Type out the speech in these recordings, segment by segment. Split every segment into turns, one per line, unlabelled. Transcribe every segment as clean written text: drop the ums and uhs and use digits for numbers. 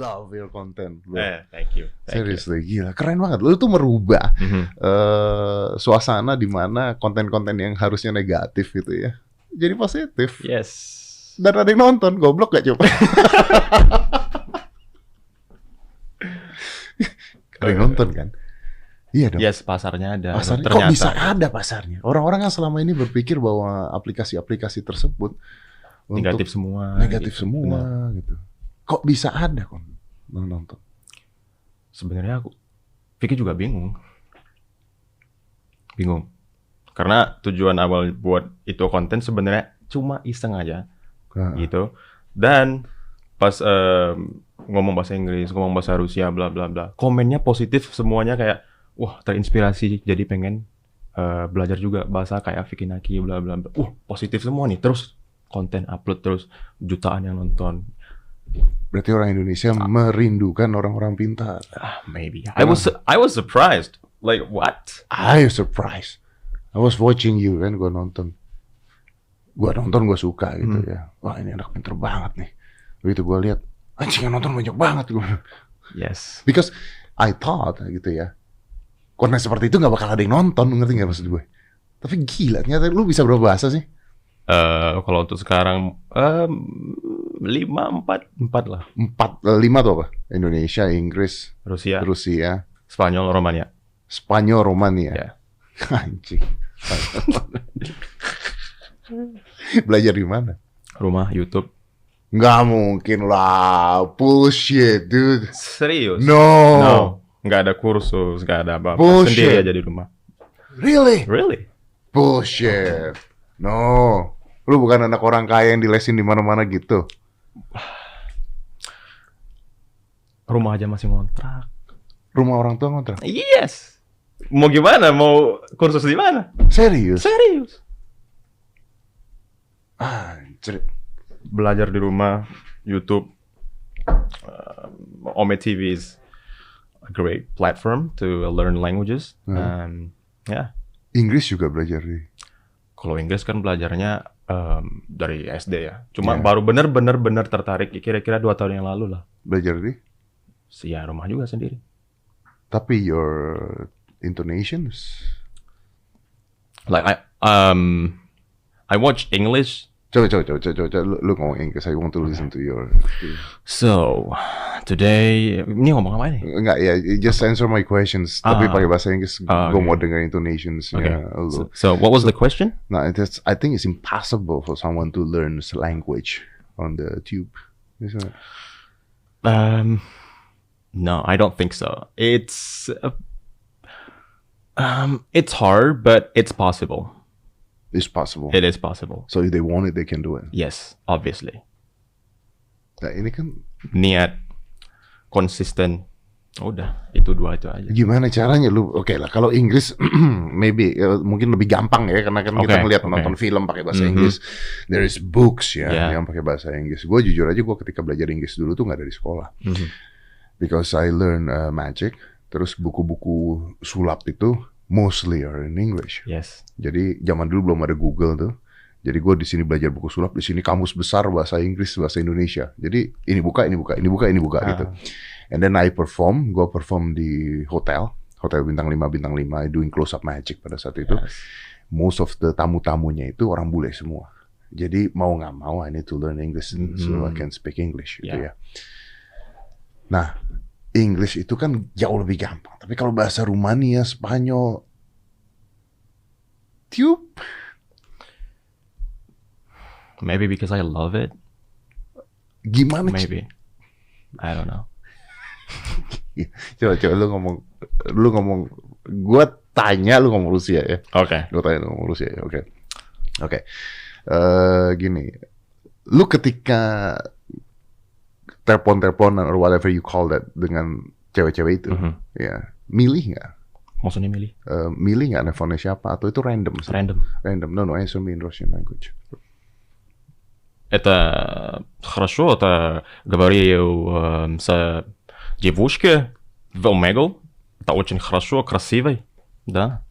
love your content, bro.
Thank you.
Seriously, gila, keren banget. Lu tuh merubah suasana di mana konten-konten yang harusnya negatif gitu ya, jadi positif.
Yes.
Dan ada yang nonton, goblok gak coba? Ada yang nonton kan? Iya dong.
Yes, pasarnya ada.
Pasarnya
Ternyata.
kok bisa ada pasarnya? Orang-orang yang selama ini berpikir bahwa aplikasi-aplikasi tersebut
Negatif semua.
negatif
gitu.
semua
Benar.
gitu. Kok bisa ada kok nonton?
Sebenarnya Vicky juga bingung. Karena tujuan awal buat itu konten sebenarnya cuma iseng aja. Gitu. Dan pas ngomong bahasa Inggris, ngomong bahasa Rusia, bla bla bla, komennya positif semuanya, kayak wah terinspirasi, jadi pengen belajar juga bahasa kayak Vicky Naki, bla bla bla. Positif semua nih. Terus konten upload terus, jutaan yang nonton.
Berarti orang Indonesia merindukan orang-orang pintar.
Maybe. I was surprised. Like what?
I was surprised. I was watching you kan, gue nonton, gue suka gitu ya. Wah, ini anak pinter banget nih. Begitu gue lihat, anjing yang nonton banyak banget gue.
Yes.
Because I thought gitu ya, konten seperti itu nggak bakal ada yang nonton, ngerti nggak maksud gue? Tapi gila, ternyata lu bisa berapa bahasa sih?
Kalau untuk sekarang 5, 4 lah.
5 tuh apa? Indonesia, Inggris,
Rusia,
Spanyol, Romania.
Ya.
Anjing. Belajar di mana?
Rumah, YouTube.
Nggak mungkin lah, bullshit, dude.
Serius?
No.
Nggak ada kursus, nggak ada apa-apa.
Bullshit.
Sendiri aja di rumah.
Really?
Bullshit.
No. Lu bukan anak orang kaya yang dilesin di mana-mana gitu.
Rumah aja masih ngontrak.
Rumah orang tua ngontrak.
Yes. Mau gimana? Mau kursus di mana?
Serius? Anjir.
Belajar di rumah, YouTube, Ome TV is a great platform to learn languages. Yeah.
Inggris juga belajar di.
Kalau Inggris kan belajarnya dari SD ya. Cuma baru bener-bener tertarik kira-kira 2 tahun yang lalu lah.
Belajar di?
Ya, rumah juga sendiri.
Tapi your intonations?
Like I watch English.
Coba. Lu ngomong Inggris. I want to listen to your.
So, today ini ngomong apa nih?
Enggak ya, just answer my questions. Tapi pakai bahasa Inggris. Gue mau dengar intonations.
Okay.
Lu.
So, what was the question?
Nah, I think it's impossible for someone to learn this language on the tube. Isn't it?
No, I don't think so. It's hard, but it's possible.
It's possible.
It is possible.
So if they want it, they can do it.
Yes, obviously.
Nah, ini kan
Niat, konsisten. Udah, itu 2 itu aja.
gimana caranya lu? Oke lah, kalau Inggris maybe mungkin lebih gampang ya, karena kan kita melihat nonton film pakai bahasa Inggris. There is books ya yang pakai bahasa Inggris. Gue jujur aja, gue ketika belajar Inggris dulu tuh nggak dari sekolah. Because I learn magic, terus buku-buku sulap itu mostly are in English.
Yes.
Jadi zaman dulu belum ada Google tuh. Jadi gue di sini belajar buku sulap, di sini kamus besar bahasa Inggris, bahasa Indonesia. Jadi ini buka gitu. And then I gue perform di hotel bintang 5, doing close up magic pada saat itu.
Yes.
Most of the tamu-tamunya itu orang bule semua. Jadi mau nggak mau I need to learn English so I can speak English gitu ya. Nah, English itu kan jauh lebih gampang. Tapi kalau bahasa Rumania, Spanyol, tiup.
Maybe because I love it.
Gimana?
Maybe. I don't know.
Coba lu ngomong. Gue tanya lu ngomong Rusia ya.
Oke.
Gue tanya lu ngomong Rusia ya. Oke. Gini. Lu ketika telepon-teleponan or whatever you call that dengan cewek-cewek itu, ya, milih nggak?
Maksudnya milih?
Milih nggak nelfonnya siapa, atau itu random? Random. No, answer me in Russian language.
Это хорошо, это говорил с девушкой в Omegle. Это очень хорошо, красивый, да.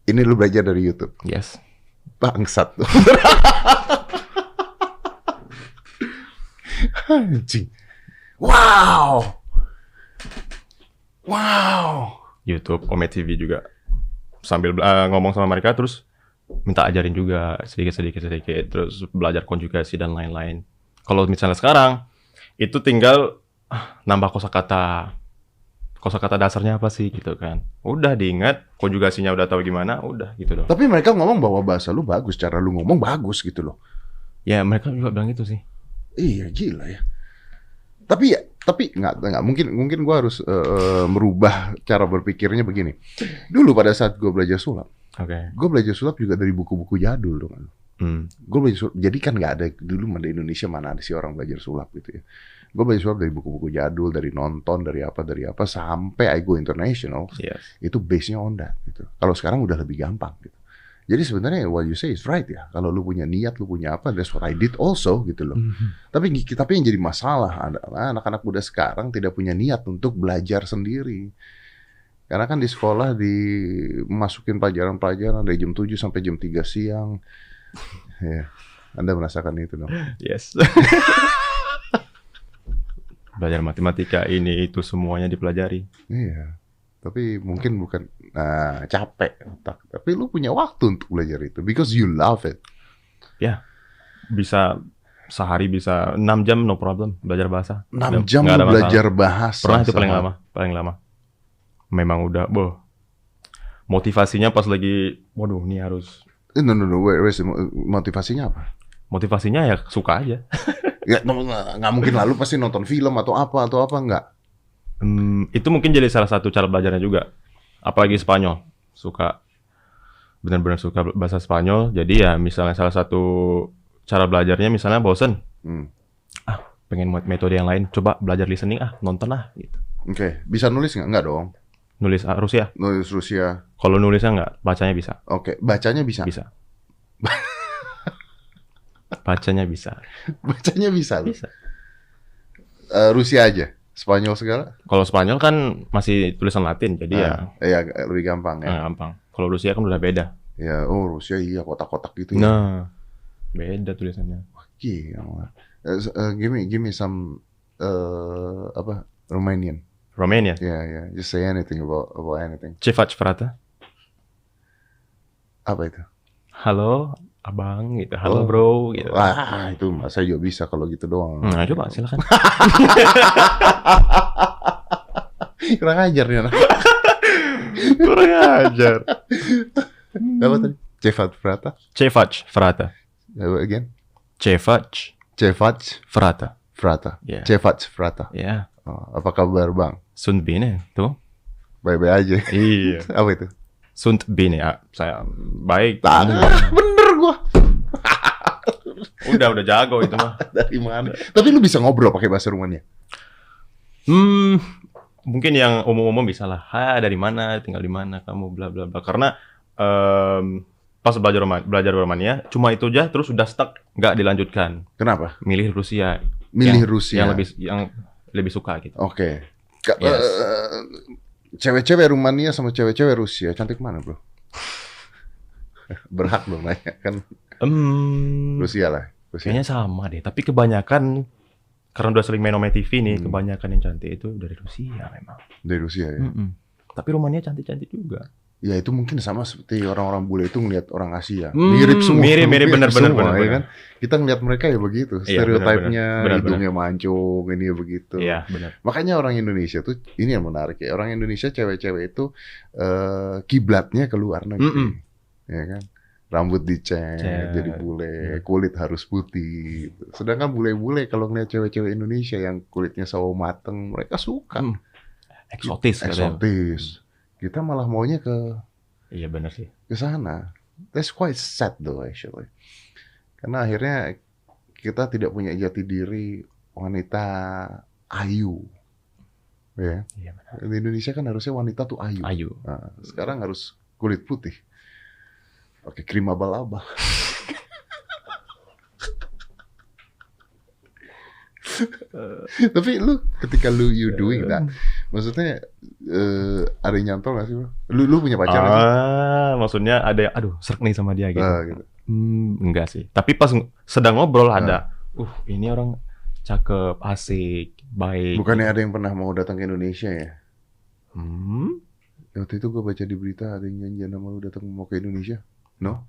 Ini lu belajar dari YouTube?
Yes.
Bangsat. Anjing. Wow.
YouTube, Ome TV juga sambil ngomong sama mereka terus minta ajarin juga sedikit, terus belajar konjugasi dan lain-lain. Kalau misalnya sekarang itu tinggal nambah kosakata dasarnya apa sih gitu kan. Udah diingat, konjugasinya udah tahu gimana, udah gitu loh.
Tapi mereka ngomong bahwa bahasa lu bagus, cara lu ngomong bagus gitu loh.
Ya mereka juga bilang gitu sih.
Iya gila ya. Tapi nggak mungkin gue harus merubah cara berpikirnya begini. Dulu pada saat gue belajar sulap, gue belajar sulap juga dari buku-buku jadul dong. Gue belajar sulap, jadi kan nggak ada dulu di Indonesia mana ada sih orang belajar sulap gitu ya. Gue belajar sulap dari buku-buku jadul, dari nonton, dari apa sampai I go international.
Yes.
Itu base-nya on that gitu. Kalau sekarang udah lebih gampang gitu. Jadi sebenarnya what you say is right ya. Kalau lu punya niat, lu punya apa, that's what I did also gitu loh. Tapi yang jadi masalah adalah anak-anak muda sekarang tidak punya niat untuk belajar sendiri. Karena kan di sekolah dimasukin pelajaran-pelajaran dari jam 7 sampai jam 3 siang. Ya, Anda merasakan itu dong?
Yes. Belajar matematika ini itu semuanya dipelajari.
Iya. Tapi mungkin bukan capek otak. Tapi lu punya waktu untuk belajar itu because you love it.
Ya. Bisa sehari bisa 6 jam no problem belajar bahasa.
6 jam lu belajar bahasa.
Pernah itu paling lama. Memang udah motivasinya pas lagi waduh ini harus
no, where's motivasinya apa?
Motivasinya ya suka aja.
Ya nggak mungkin lalu pasti nonton film atau apa nggak?
Itu mungkin jadi salah satu cara belajarnya juga. Apalagi Spanyol. Benar-benar suka bahasa Spanyol. Jadi ya misalnya salah satu cara belajarnya misalnya bosen. Pengen metode yang lain. Coba belajar listening nonton gitu.
Oke. Bisa nulis nggak? Nggak dong.
Nulis Rusia?
Nulis Rusia.
Kalau nulisnya nggak, bacanya bisa.
Oke. Bacanya bisa?
Bisa. Bacanya bisa.
Bacanya bisa?
Bisa.
Rusia aja? Spanyol segala?
Kalau Spanyol kan masih tulisan Latin, jadi
ya lebih gampang ya.
Gampang. Kalau Rusia kan udah beda.
Ya, Rusia iya kotak-kotak gitu.
Nah, beda tulisannya.
Gila. Give me some Romanian.
Romania?
Yeah. Just say anything about anything.
Ce faci, frate?
Apa itu?
Halo, abang gitu. Halo bro gitu.
Wah, itu saya juga bisa kalau gitu doang.
Nah, coba silakan.
Kurang ajar nih anak.
Kurang ajar.
Apa tadi? Cevat Frata?
Cevac Frata.
Again?
Cevac Frata.
Frata.
Yeah.
Cevac Frata.
Ya. Yeah.
Apa kabar bang?
Sunt bine, tuh.
Baik-baik aja.
Iya.
Apa itu?
Sunt bine, saya baik.
Bener gua.
Udah jago itu mah.
Dari mana? Tapi lu bisa ngobrol pakai bahasa Rumania?
Mungkin yang umum-umum bisa lah. Dari mana, tinggal di mana kamu, bla bla bla. Karena pas belajar Rumania, cuma itu aja, terus udah stuck, nggak dilanjutkan.
Kenapa?
Milih Rusia.
Rusia.
Yang lebih suka gitu.
Oke. Cewek-cewek Rumania sama cewek-cewek Rusia cantik mana bro? Berhak dong nanya kan. Rusia lah.
Kayaknya sama deh. Tapi kebanyakan karena udah sering main Ome TV nih, kebanyakan yang cantik itu dari Rusia memang.
Dari Rusia ya.
Tapi Rumania cantik-cantik juga.
Ya itu mungkin sama seperti orang-orang bule itu ngelihat orang Asia. Mirip semua.
Mirip benar.
Ya kan? Kita ngelihat mereka ya begitu. Stereotipnya, hidungnya mancung, ini ya begitu.
Iya, benar.
Makanya orang Indonesia tuh, ini yang menarik ya. Orang Indonesia cewek-cewek itu kiblatnya ke luar negeri. Ya kan? Rambut dicet, jadi bule, kulit harus putih. Gitu. Sedangkan bule-bule kalau ngeliat cewek-cewek Indonesia yang kulitnya sawo mateng, mereka suka.
Eksotis.
Kita malah maunya ke
benar sih.
Ke sana. That's quite sad though actually. Karena akhirnya kita tidak punya jati diri wanita ayu. Ya. Iya, di Indonesia kan harusnya wanita tuh ayu. Nah, sekarang harus kulit putih. Pakai krim abal-abal. Tapi lu ketika you doing that, maksudnya ada yang nyantol gak sih bro? Lu punya pacar gak sih?
Maksudnya ada yang serak nih sama dia gitu. Enggak sih. Tapi pas sedang ngobrol ada, ini orang cakep, asik, baik.
Bukannya ada yang pernah mau datang ke Indonesia ya?
Hmm?
Waktu itu gue baca di berita ada yang janjian sama lu datang mau ke Indonesia. No?